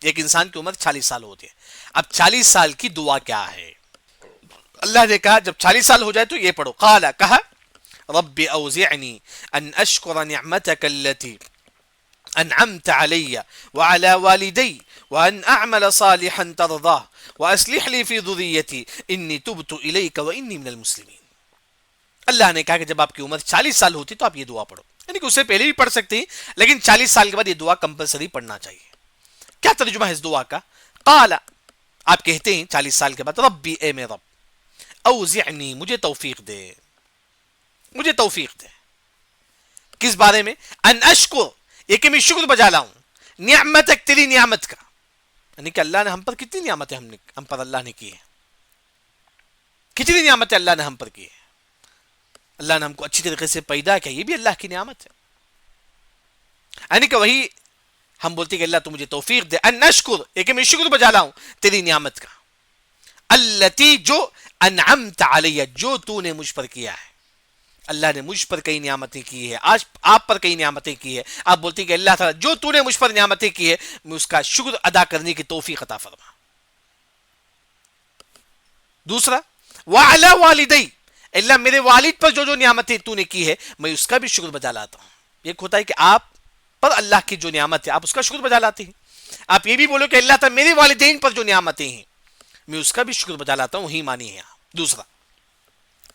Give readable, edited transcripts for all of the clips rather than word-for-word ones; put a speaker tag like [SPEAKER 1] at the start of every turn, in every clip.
[SPEAKER 1] ایک انسان کی عمر 40 سال ہوتی ہے. اب 40 سال کی دعا کیا ہے؟ اللہ نے کہا جب 40 سال ہو جائے تو یہ پڑھو. قال کہا رب اوزعنی ان اشکر نعمتک التي انعمت علی وعلى والدی وان اعمل صالحا ترضاه واصلح لي في ذريتي انی تبت الیک وانی من المسلمین. اللہ نے کہا کہ جب آپ کی عمر 40 سال ہوتی تو آپ یہ دعا پڑھو. یعنی کہ اس سے پہلے بھی پڑھ سکتے ہیں لیکن 40 سال کے بعد یہ دعا کمپلسری پڑھنا چاہیے. کیا ترجمہ ہے اس دعا کا؟ قال آپ کہتے ہیں 40 سال کے بعد ربی اے میرے رب اوزعنی مجھے توفیق دے، مجھے توفیق دے. کس بارے میں؟ ان اشکر یہ کہ میں شکر بجا لاؤں، نعمتک تیری نعمت کا. یعنی کہ اللہ نے ہم پر کتنی نعمتیں ہم پر اللہ نے کی ہیں، کتنی نعمتیں اللہ نے ہم پر کی ہیں. اللہ نے ہم کو اچھی طریقے سے پیدا کیا، یہ بھی اللہ کی نعمت ہے. یعنی کہ وہی ہم بولتے کہ اللہ تو مجھے توفیق دے. ان اشکر یہ کہ میں شکر بجا لاؤں تیری نعمت کا، التی جو انعمت علی جو تو نے مجھ پر کیا ہے. اللہ نے مجھ پر کئی نعمتیں کی ہے، آج آپ پر کئی نعمتیں کی ہے. آپ بولتے کہ اللہ تعالیٰ جو تو نے مجھ پر نعمتیں کی ہے میں اس کا شکر ادا کرنے کی توفیق عطا فرما. دوسرا وعلی والدی اللہ میرے والد پر جو جو نعمتیں تو نے کی ہے میں اس کا بھی شکر بجا لاتا ہوں. ایک ہوتا ہے کہ آپ پر اللہ کی جو نعمت ہے آپ اس کا شکر بجا لاتے ہیں. آپ یہ بھی بولو کہ اللہ تعالیٰ میرے والدین پر جو نعمتیں ہیں میں اس کا بھی شکر بجا لاتا ہوں، وہی مانی ہے. دوسرا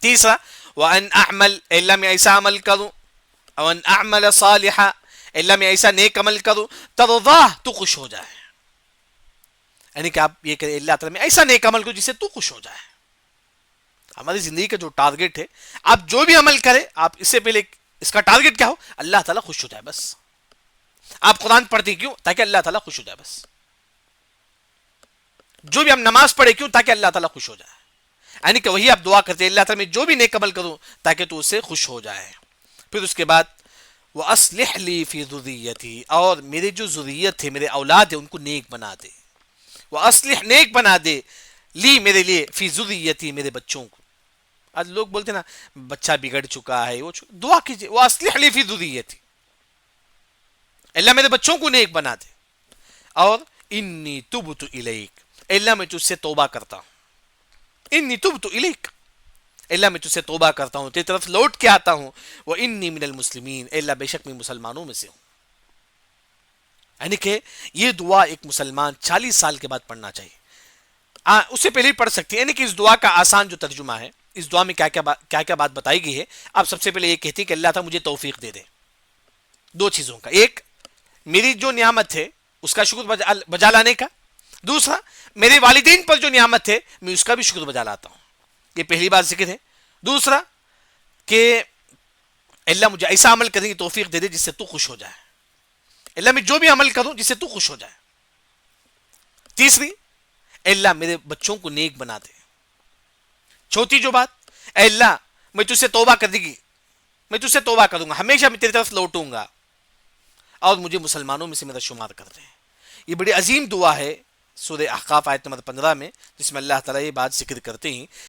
[SPEAKER 1] تیسرا وان اعمل اللہ میں ایسا عمل کروں، وان اعمل صالحا اللہ میں ایسا نیک عمل کروں ترضاہ تو خوش ہو جائے. یعنی کہ آپ یہ کہ اللہ تعالیٰ میں ایسا نیک عمل کرو جس سے تو خوش ہو جائے. ہماری زندگی کا جو ٹارگٹ ہے آپ جو بھی عمل کریں آپ اس سے پہلے اس کا ٹارگٹ کیا ہو؟ اللہ تعالیٰ خوش ہو جائے. بس آپ قرآن پڑھتے کیوں؟ تاکہ اللہ تعالیٰ خوش ہو جائے. بس جو بھی ہم نماز پڑھے کیوں؟ تاکہ اللہ تعالیٰ خوش ہو جائے. یعنی کہ وہی آپ دعا کرتے ہیں اللہ تعالیٰ میں جو بھی نیک عمل کروں تاکہ تو اس سے خوش ہو جائے. پھر اس کے بعد وَأَصْلِحْ لِي فِي ذُرِّيَّتِي اور میرے جو ذریت ہے میرے اولاد ہے ان کو نیک بنا دے. وَأَصْلِحْ نیک بنا دے لی میرے لیے فی ذُرِّيَّتِي میرے بچوں کو. آج لوگ بولتے نا بچہ بگڑ چکا ہے، وہ دعا کیجئے وَأَصْلِحْ لِي فِي ذُرِّيَّتِي اللہ میرے بچوں کو نیک بنا دے. اور انی تبت الیک اللہ میں تجھ سے توبہ کرتا ہوں. انی تبت الیک اللہ میں تجھ سے توبہ کرتا ہوں، تیری طرف لوٹ کے آتا ہوں. وانی من المسلمین اللہ بے شک میں مسلمانوں میں سے ہوں. یعنی کہ یہ دعا ایک مسلمان 40 سال کے بعد پڑھنا چاہیے. اس سے پہلے ہی پڑھ سکتے ہیں. یعنی کہ اس دعا کا آسان جو ترجمہ ہے اس دعا میں کیا کیا بات بتائی گئی ہے. آپ سب سے پہلے یہ کہتے ہیں کہ اللہ تعالیٰ مجھے توفیق دے دے دو چیزوں کا. ایک میری جو نعمت ہے اس کا شکر بجا لانے کا. دوسرا میرے والدین پر جو نعمت ہے میں اس کا بھی شکر بجا لاتا ہوں. یہ پہلی بات ذکر ہے. دوسرا کہ اللہ مجھے ایسا عمل کرنے کی توفیق دے دے جس سے تو خوش ہو جائے. اللہ میں جو بھی عمل کروں جس سے تو خوش ہو جائے. تیسری اللہ میرے بچوں کو نیک بنا دے. چوتھی جو بات اے اللہ میں تجھ سے توبہ کر دے گی، میں تجھ سے توبہ کروں گا، ہمیشہ میں تیری طرف لوٹوں گا اور مجھے مسلمانوں میں سے میرا شمار کر دیں. یہ بڑی عظیم دعا ہے سورہ احقاف آیت نمبر 15 میں، جس میں اللہ تعالیٰ یہ بات ذکر کرتے ہیں